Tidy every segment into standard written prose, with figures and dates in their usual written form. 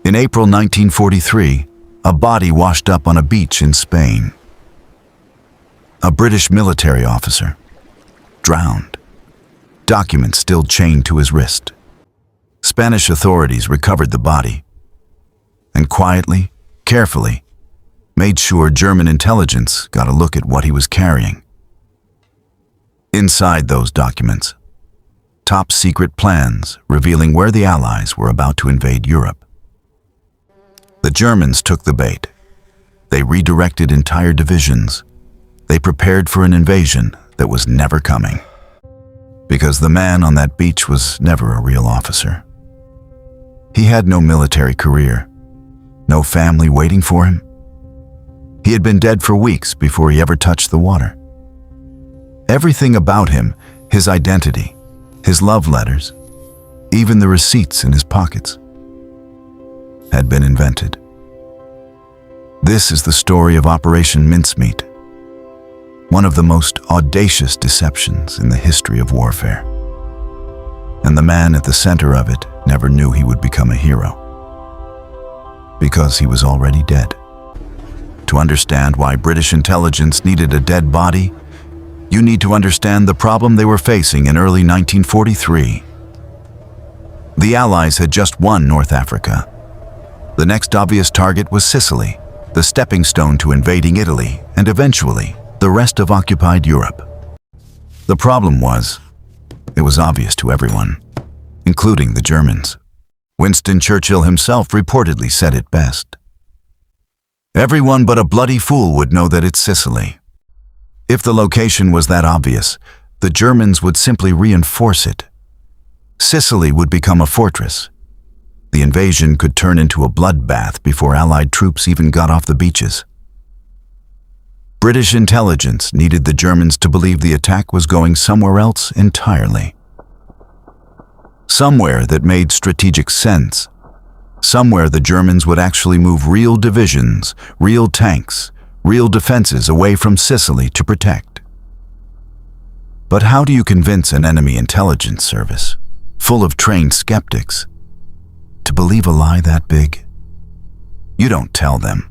In April 1943, a body washed up on a beach in Spain. A British military officer, drowned, documents still chained to his wrist. Spanish authorities recovered the body and quietly, carefully, made sure German intelligence got a look at what he was carrying. Inside those documents, top secret plans revealing where the Allies were about to invade Europe. The Germans took the bait. They redirected entire divisions. They prepared for an invasion that was never coming. Because the man on that beach was never a real officer. He had no military career, no family waiting for him. He had been dead for weeks before he ever touched the water. Everything about him, his identity, his love letters, even the receipts in his pockets, had been invented. This is the story of Operation Mincemeat, one of the most audacious deceptions in the history of warfare. And the man at the center of it never knew he would become a hero, because he was already dead. To understand why British intelligence needed a dead body, you need to understand the problem they were facing in early 1943. The Allies had just won North Africa. The next obvious target was Sicily, the stepping stone to invading Italy and eventually the rest of occupied Europe. The problem was, it was obvious to everyone, including the Germans. Winston Churchill himself reportedly said it best. Everyone but a bloody fool would know that it's Sicily. If the location was that obvious, the Germans would simply reinforce it. Sicily would become a fortress. The invasion could turn into a bloodbath before Allied troops even got off the beaches. British intelligence needed the Germans to believe the attack was going somewhere else entirely. Somewhere that made strategic sense. Somewhere the Germans would actually move real divisions, real tanks, real defenses away from Sicily to protect. But how do you convince an enemy intelligence service, full of trained skeptics, to believe a lie that big? You don't tell them.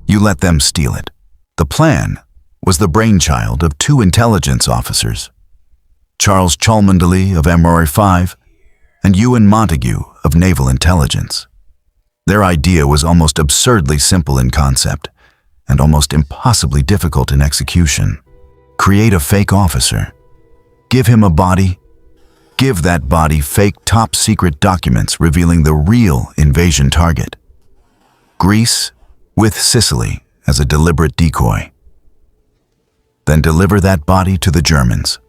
You let them steal it. The plan was the brainchild of two intelligence officers, Charles Cholmondeley of MI5 and Ewan Montague of Naval Intelligence. Their idea was almost absurdly simple in concept and almost impossibly difficult in execution. Create a fake officer, give him a body, give that body fake top-secret documents revealing the real invasion target. Greece with Sicily as a deliberate decoy. Then deliver that body to the Germans,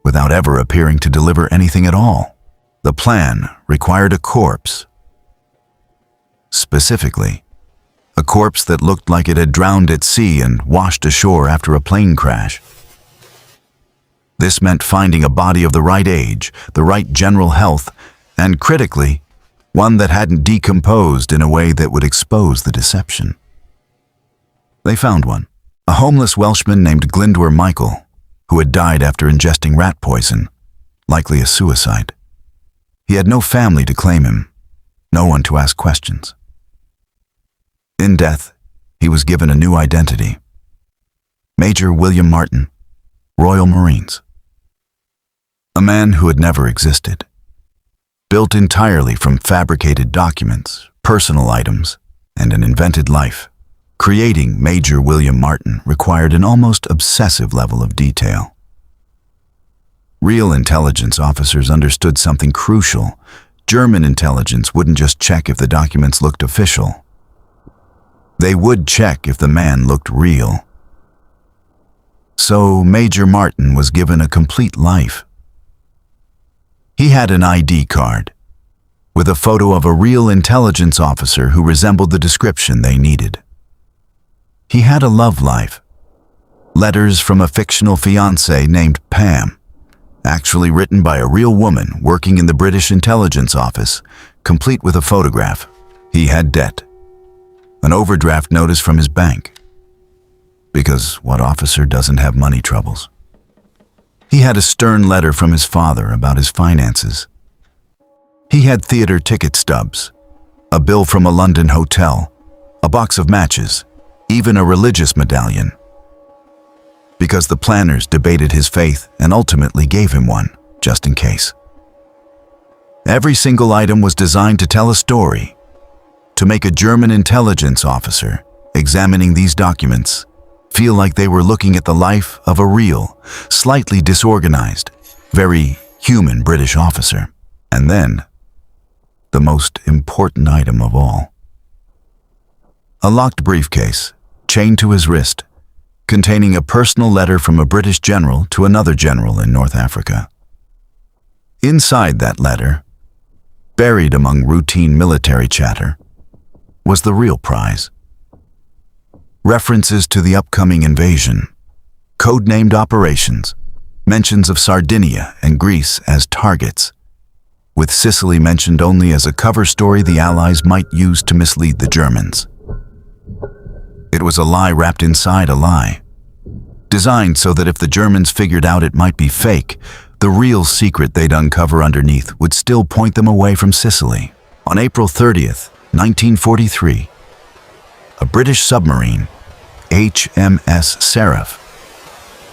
without ever appearing to deliver anything at all. The plan required a corpse. Specifically, a corpse that looked like it had drowned at sea and washed ashore after a plane crash. This meant finding a body of the right age, the right general health, and critically, one that hadn't decomposed in a way that would expose the deception. They found one, a homeless Welshman named Glyndwr Michael, who had died after ingesting rat poison, likely a suicide. He had no family to claim him, no one to ask questions. In death, he was given a new identity. Major William Martin, Royal Marines. A man who had never existed. Built entirely from fabricated documents, personal items, and an invented life. Creating Major William Martin required an almost obsessive level of detail. Real intelligence officers understood something crucial. German intelligence wouldn't just check if the documents looked official. They would check if the man looked real. So Major Martin was given a complete life. He had an ID card with a photo of a real intelligence officer who resembled the description they needed. He had a love life. Letters from a fictional fiancée named Pam, actually written by a real woman working in the British intelligence office, complete with a photograph. He had debt. An overdraft notice from his bank. Because what officer doesn't have money troubles? He had a stern letter from his father about his finances. He had theater ticket stubs, a bill from a London hotel, a box of matches, even a religious medallion. Because the planners debated his faith and ultimately gave him one, just in case. Every single item was designed to tell a story, to make a German intelligence officer examining these documents feel like they were looking at the life of a real, slightly disorganized, very human British officer. And then, the most important item of all. A locked briefcase, chained to his wrist, containing a personal letter from a British general to another general in North Africa. Inside that letter, buried among routine military chatter, was the real prize. References to the upcoming invasion, codenamed operations, mentions of Sardinia and Greece as targets, with Sicily mentioned only as a cover story the Allies might use to mislead the Germans. It was a lie wrapped inside a lie, designed so that if the Germans figured out it might be fake, the real secret they'd uncover underneath would still point them away from Sicily. On April 30th, 1943, a British submarine, HMS Seraph,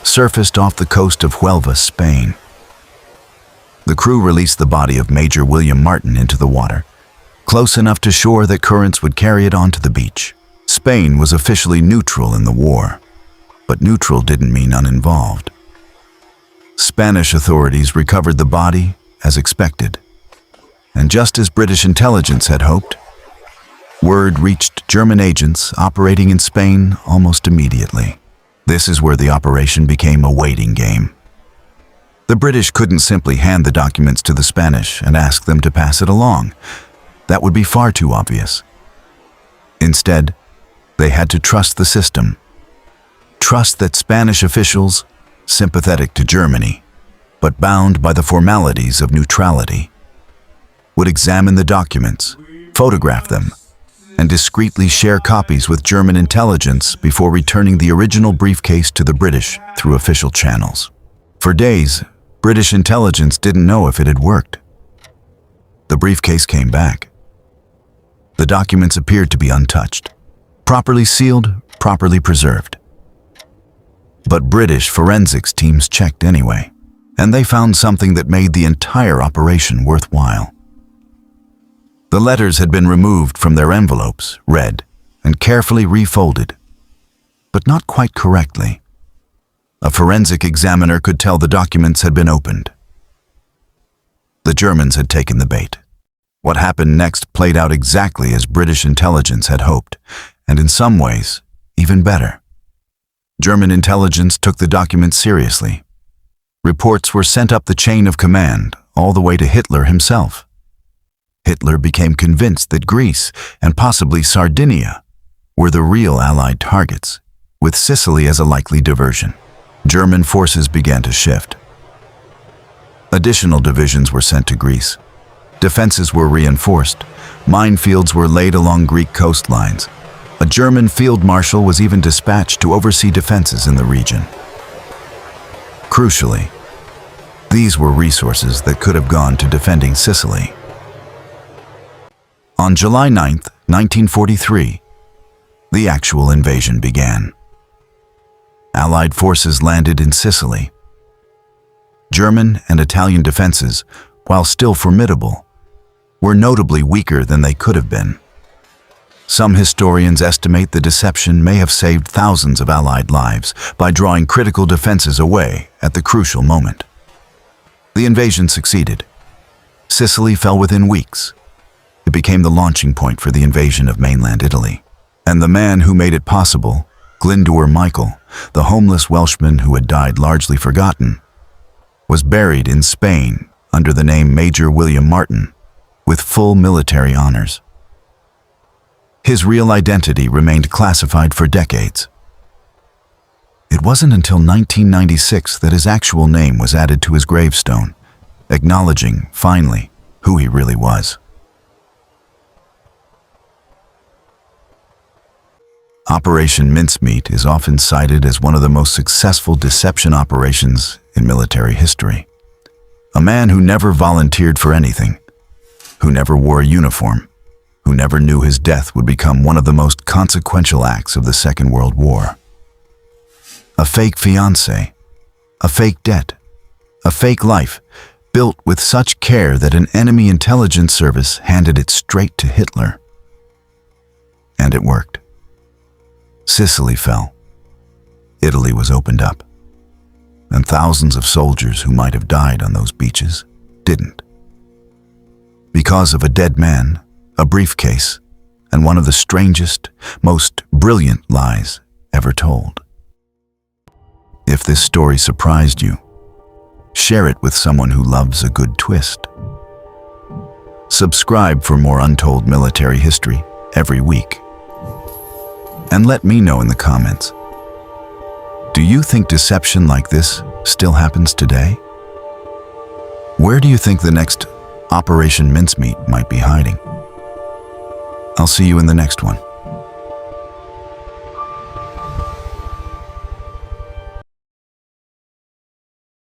surfaced off the coast of Huelva, Spain. The crew released the body of Major William Martin into the water, close enough to shore that currents would carry it onto the beach. Spain was officially neutral in the war, but neutral didn't mean uninvolved. Spanish authorities recovered the body as expected, and just as British intelligence had hoped, word reached German agents operating in Spain almost immediately. This is where the operation became a waiting game. The British couldn't simply hand the documents to the Spanish and ask them to pass it along. That would be far too obvious. Instead, they had to trust the system. Trust that Spanish officials, sympathetic to Germany, but bound by the formalities of neutrality, would examine the documents, photograph them, and discreetly share copies with German intelligence before returning the original briefcase to the British through official channels. For days, British intelligence didn't know if it had worked. The briefcase came back. The documents appeared to be untouched, properly sealed, properly preserved. But British forensics teams checked anyway, and they found something that made the entire operation worthwhile. The letters had been removed from their envelopes, read, and carefully refolded, but not quite correctly. A forensic examiner could tell the documents had been opened. The Germans had taken the bait. What happened next played out exactly as British intelligence had hoped, and in some ways, even better. German intelligence took the documents seriously. Reports were sent up the chain of command, all the way to Hitler himself. Hitler became convinced that Greece, and possibly Sardinia, were the real Allied targets, with Sicily as a likely diversion. German forces began to shift. Additional divisions were sent to Greece. Defenses were reinforced. Minefields were laid along Greek coastlines. A German field marshal was even dispatched to oversee defenses in the region. Crucially, these were resources that could have gone to defending Sicily. On July 9, 1943, the actual invasion began. Allied forces landed in Sicily. German and Italian defenses, while still formidable, were notably weaker than they could have been. Some historians estimate the deception may have saved thousands of Allied lives by drawing critical defenses away at the crucial moment. The invasion succeeded. Sicily fell within weeks. It became the launching point for the invasion of mainland Italy. And the man who made it possible, Glyndwr Michael, the homeless Welshman who had died largely forgotten, was buried in Spain under the name Major William Martin, with full military honors. His real identity remained classified for decades. It wasn't until 1996 that his actual name was added to his gravestone, acknowledging, finally, who he really was. Operation Mincemeat is often cited as one of the most successful deception operations in military history. A man who never volunteered for anything, who never wore a uniform, who never knew his death would become one of the most consequential acts of the Second World War. A fake fiancé, a fake debt, a fake life, built with such care that an enemy intelligence service handed it straight to Hitler. And it worked. Sicily fell. Italy was opened up. And thousands of soldiers who might have died on those beaches didn't. Because of a dead man, a briefcase, and one of the strangest, most brilliant lies ever told. If this story surprised you, share it with someone who loves a good twist. Subscribe for more untold military history every week. And let me know in the comments, do you think deception like this still happens today? Where do you think the next Operation Mincemeat might be hiding? I'll see you in the next one.